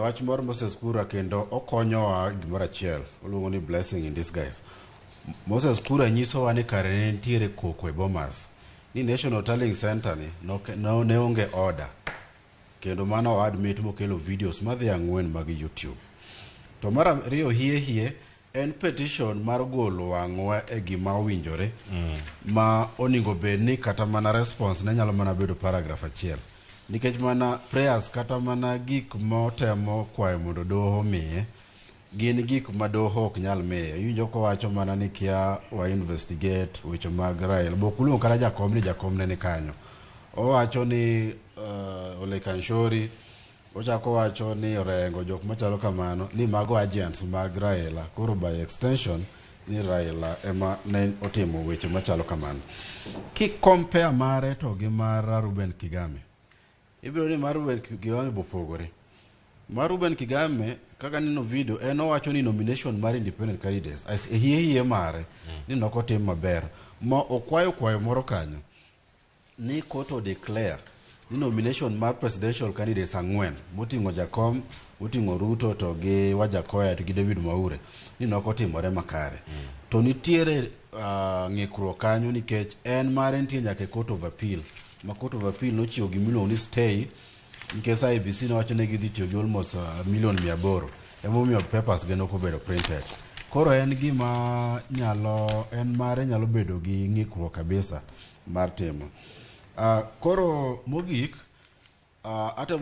Wach moro Moses Kuria kendo okonyowa gimoro achiel. Oluongo ni blessing in disguise. Moses Kuria nyisowa ni kare ne nitiere koko e Bomas. Ni National Tallying Center ni ne onge order. Kendo mano o admit mokelo videos madhi 4 mag YouTube. To mar ariyo hie en petition mar golo wang'wa e gima owinjore ma oningo bedni kata mana response ne nyalo mana bedo paragraph achiel. Nikech mana prayers kata mana gik motemo kwayo mondo doho miye gin gik ma doho ok nyal miye. Iwinjo kowacho mana ni kia wa investigate weche mag Raila. Bokuluongo kata jakom ne kanyo. Owacho ni Ole Kanshori, ochako wacho ni orengo jok machalo kamano ni mago agents mag Raila. Koro by extension ni Raila ema ne otimo weche machalo kamano. Ki compare mare to gi mar Ruben Kigame. Ibiro ni mar Ruben Kigame bopogore. Mar Ruben Kigame kaka nino video en owacho ni nomination mar independent candidates as hie mare ni nokotim maber. Ma okwayo moro kanyo ni koto declare ni nomination mar presidential candidates 4 motingo Jakom, motingo Ruto to gi Wajakoya to gi David Maure ni nokotimore makare. To nitiere ng'ikruok kanyo nikech en mare nitie nyaka Court of Appeal. Ma Court of Appeal nochiwo gimiluongo ni stay nikech IEBC nowacho ni gidhi tiyo gi almost 1,800,000. Emomiyo papers ge nokobedo printed. Koro en gima mare nyalo bedo gi ng'ikruok kabisa mar timo. Koro mogik